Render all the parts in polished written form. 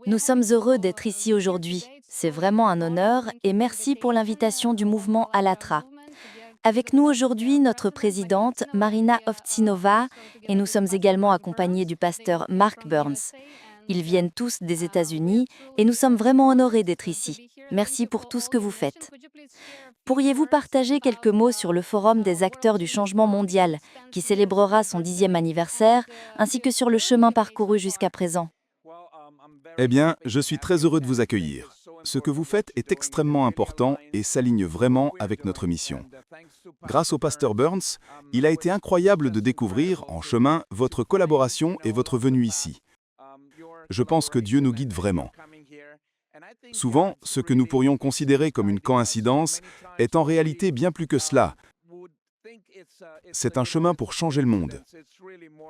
Nous sommes heureux d'être ici aujourd'hui. C'est vraiment un honneur et merci pour l'invitation du mouvement Allatra. Avec nous aujourd'hui, notre présidente Marina Ovtsinova et nous sommes également accompagnés du pasteur Mark Burns. Ils viennent tous des États-Unis et nous sommes vraiment honorés d'être ici. Merci pour tout ce que vous faites. Pourriez-vous partager quelques mots sur le Forum des acteurs du changement mondial qui célébrera son 10e anniversaire ainsi que sur le chemin parcouru jusqu'à présent? Eh bien, je suis très heureux de vous accueillir. Ce que vous faites est extrêmement important et s'aligne vraiment avec notre mission. Grâce au pasteur Burns, il a été incroyable de découvrir, en chemin, votre collaboration et votre venue ici. Je pense que Dieu nous guide vraiment. Souvent, ce que nous pourrions considérer comme une coïncidence est en réalité bien plus que cela. C'est un chemin pour changer le monde.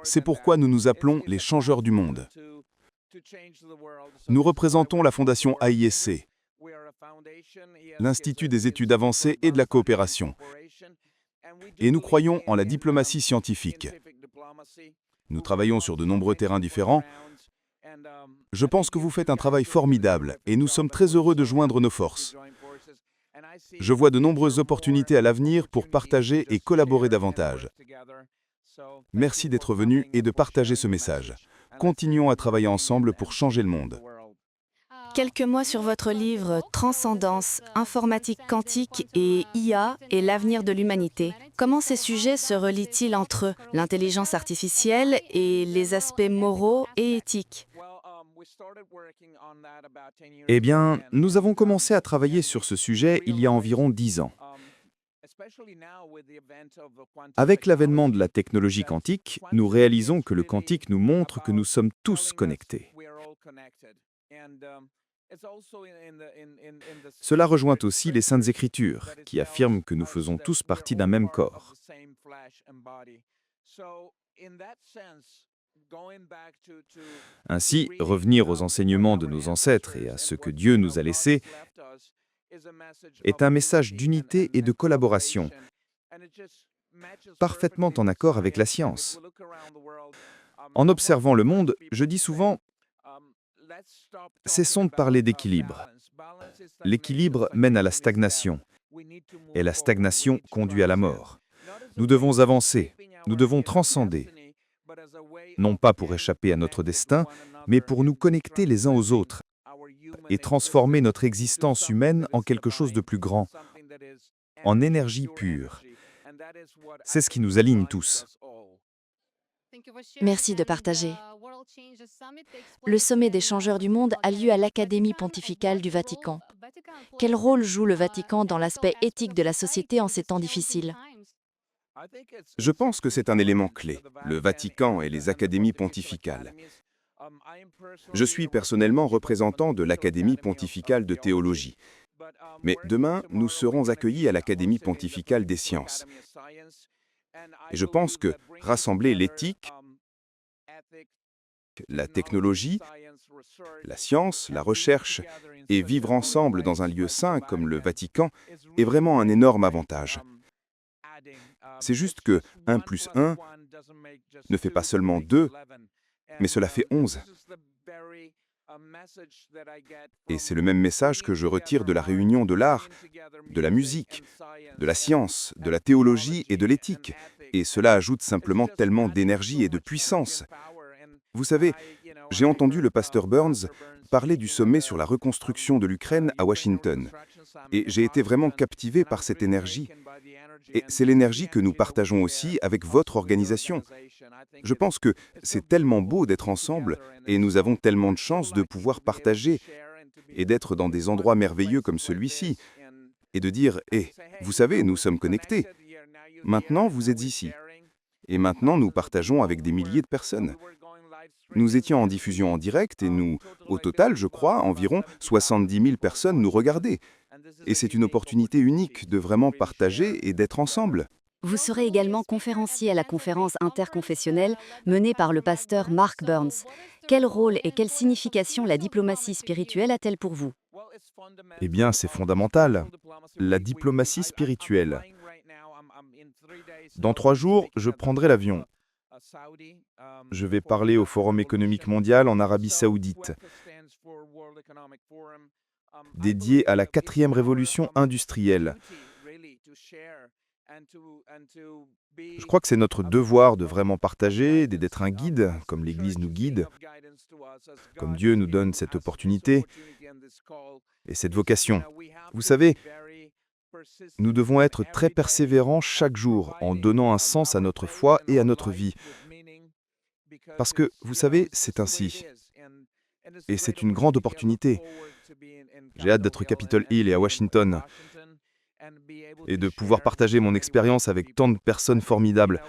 C'est pourquoi nous nous appelons les changeurs du monde. Nous représentons la fondation AISC, l'Institut des études avancées et de la coopération. Et nous croyons en la diplomatie scientifique. Nous travaillons sur de nombreux terrains différents. Je pense que vous faites un travail formidable et nous sommes très heureux de joindre nos forces. Je vois de nombreuses opportunités à l'avenir pour partager et collaborer davantage. Merci d'être venu et de partager ce message. Continuons à travailler ensemble pour changer le monde. Quelques mots sur votre livre Transcendance, informatique quantique et IA et l'avenir de l'humanité. Comment ces sujets se relient-ils entre eux, l'intelligence artificielle et les aspects moraux et éthiques? Eh bien, nous avons commencé à travailler sur ce sujet il y a environ 10 ans. Avec l'avènement de la technologie quantique, nous réalisons que le quantique nous montre que nous sommes tous connectés. Cela rejoint aussi les Saintes Écritures, qui affirment que nous faisons tous partie d'un même corps. Ainsi, revenir aux enseignements de nos ancêtres et à ce que Dieu nous a laissé est un message d'unité et de collaboration, parfaitement en accord avec la science. En observant le monde, je dis souvent, cessons de parler d'équilibre. L'équilibre mène à la stagnation, et la stagnation conduit à la mort. Nous devons avancer, nous devons transcender, non pas pour échapper à notre destin, mais pour nous connecter les uns aux autres et transformer notre existence humaine en quelque chose de plus grand, en énergie pure. C'est ce qui nous aligne tous. Merci de partager. Le sommet des changeurs du monde a lieu à l'Académie pontificale du Vatican. Quel rôle joue le Vatican dans l'aspect éthique de la société en ces temps difficiles? Je pense que c'est un élément clé, le Vatican et les académies pontificales. Je suis personnellement représentant de l'Académie pontificale de théologie. Mais demain, nous serons accueillis à l'Académie pontificale des sciences. Et je pense que rassembler l'éthique, la technologie, la science, la recherche et vivre ensemble dans un lieu saint comme le Vatican est vraiment un énorme avantage. C'est juste que 1 plus 1 ne fait pas seulement 2, mais cela fait 11. Et c'est le même message que je retire de la réunion de l'art, de la musique, de la science, de la théologie et de l'éthique. Et cela ajoute simplement tellement d'énergie et de puissance. Vous savez, j'ai entendu le pasteur Burns parler du sommet sur la reconstruction de l'Ukraine à Washington. Et j'ai été vraiment captivé par cette énergie. Et c'est l'énergie que nous partageons aussi avec votre organisation. Je pense que c'est tellement beau d'être ensemble et nous avons tellement de chance de pouvoir partager et d'être dans des endroits merveilleux comme celui-ci et de dire « Hé, vous savez, nous sommes connectés. Maintenant, vous êtes ici. Et maintenant, nous partageons avec des milliers de personnes. » Nous étions en diffusion en direct et au total, je crois, environ 70 000 personnes nous regardaient. Et c'est une opportunité unique de vraiment partager et d'être ensemble. Vous serez également conférencier à la conférence interconfessionnelle menée par le pasteur Mark Burns. Quel rôle et quelle signification la diplomatie spirituelle a-t-elle pour vous? Eh bien, c'est fondamental. La diplomatie spirituelle. Dans 3 jours, je prendrai l'avion. Je vais parler au Forum économique mondial en Arabie Saoudite. dédié à la 4e révolution industrielle. Je crois que c'est notre devoir de vraiment partager, d'être un guide, comme l'Église nous guide, comme Dieu nous donne cette opportunité et cette vocation. Vous savez, nous devons être très persévérants chaque jour en donnant un sens à notre foi et à notre vie. Parce que, vous savez, c'est ainsi. Et c'est une grande opportunité. J'ai hâte d'être au Capitol Hill et à Washington et de pouvoir partager mon expérience avec tant de personnes formidables.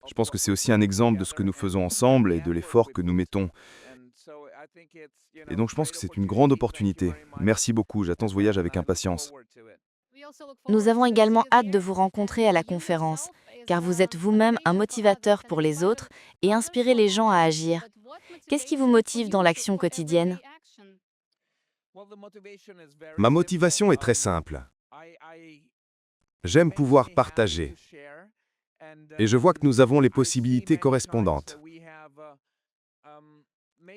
Je pense que c'est aussi un exemple de ce que nous faisons ensemble et de l'effort que nous mettons. Et donc je pense que c'est une grande opportunité. Merci beaucoup, j'attends ce voyage avec impatience. Nous avons également hâte de vous rencontrer à la conférence, car vous êtes vous-même un motivateur pour les autres et inspirez les gens à agir. Qu'est-ce qui vous motive dans l'action quotidienne ? Ma motivation est très simple. J'aime pouvoir partager. Et je vois que nous avons les possibilités correspondantes.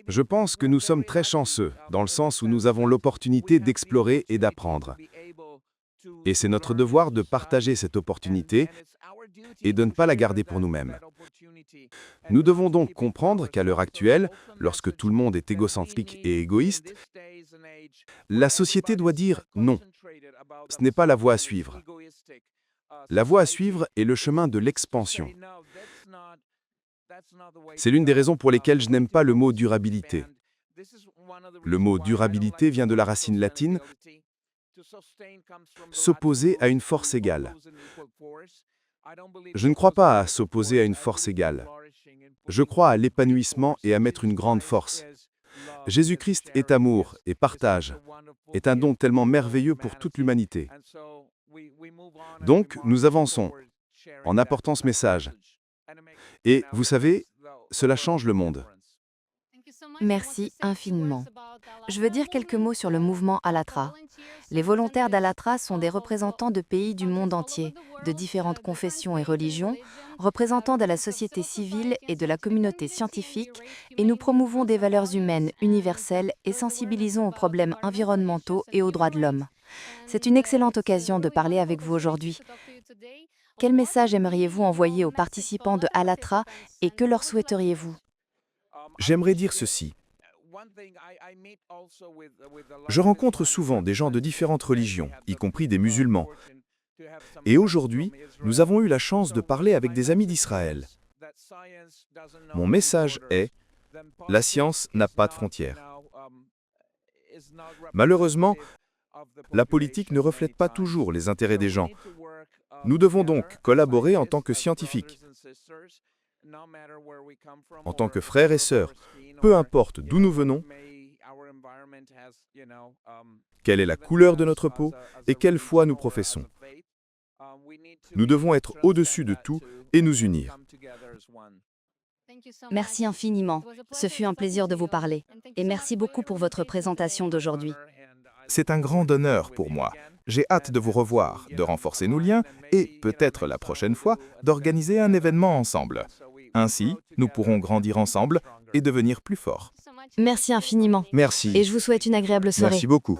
Je pense que nous sommes très chanceux, dans le sens où nous avons l'opportunité d'explorer et d'apprendre. Et c'est notre devoir de partager cette opportunité et de ne pas la garder pour nous-mêmes. Nous devons donc comprendre qu'à l'heure actuelle, lorsque tout le monde est égocentrique et égoïste, la société doit dire non. Ce n'est pas la voie à suivre. La voie à suivre est le chemin de l'expansion. C'est l'une des raisons pour lesquelles je n'aime pas le mot durabilité. Le mot durabilité vient de la racine latine s'opposer à une force égale. Je ne crois pas à s'opposer à une force égale. Je crois à l'épanouissement et à mettre une grande force. Jésus-Christ est amour et partage, est un don tellement merveilleux pour toute l'humanité. Donc, nous avançons en apportant ce message. Et vous savez, cela change le monde. Merci infiniment. Je veux dire quelques mots sur le mouvement Allatra. Les volontaires d'Allatra sont des représentants de pays du monde entier, de différentes confessions et religions, représentants de la société civile et de la communauté scientifique, et nous promouvons des valeurs humaines universelles et sensibilisons aux problèmes environnementaux et aux droits de l'homme. C'est une excellente occasion de parler avec vous aujourd'hui. Quel message aimeriez-vous envoyer aux participants de Allatra et que leur souhaiteriez-vous ? J'aimerais dire ceci. Je rencontre souvent des gens de différentes religions, y compris des musulmans. Et aujourd'hui, nous avons eu la chance de parler avec des amis d'Israël. Mon message est « La science n'a pas de frontières ». Malheureusement, la politique ne reflète pas toujours les intérêts des gens. Nous devons donc collaborer en tant que scientifiques, en tant que frères et sœurs, peu importe d'où nous venons, quelle est la couleur de notre peau et quelle foi nous professons. Nous devons être au-dessus de tout et nous unir. Merci infiniment. Ce fut un plaisir de vous parler. Et merci beaucoup pour votre présentation d'aujourd'hui. C'est un grand honneur pour moi. J'ai hâte de vous revoir, de renforcer nos liens et, peut-être la prochaine fois, d'organiser un événement ensemble. Ainsi, nous pourrons grandir ensemble et devenir plus forts. Merci infiniment. Merci. Et je vous souhaite une agréable soirée. Merci beaucoup.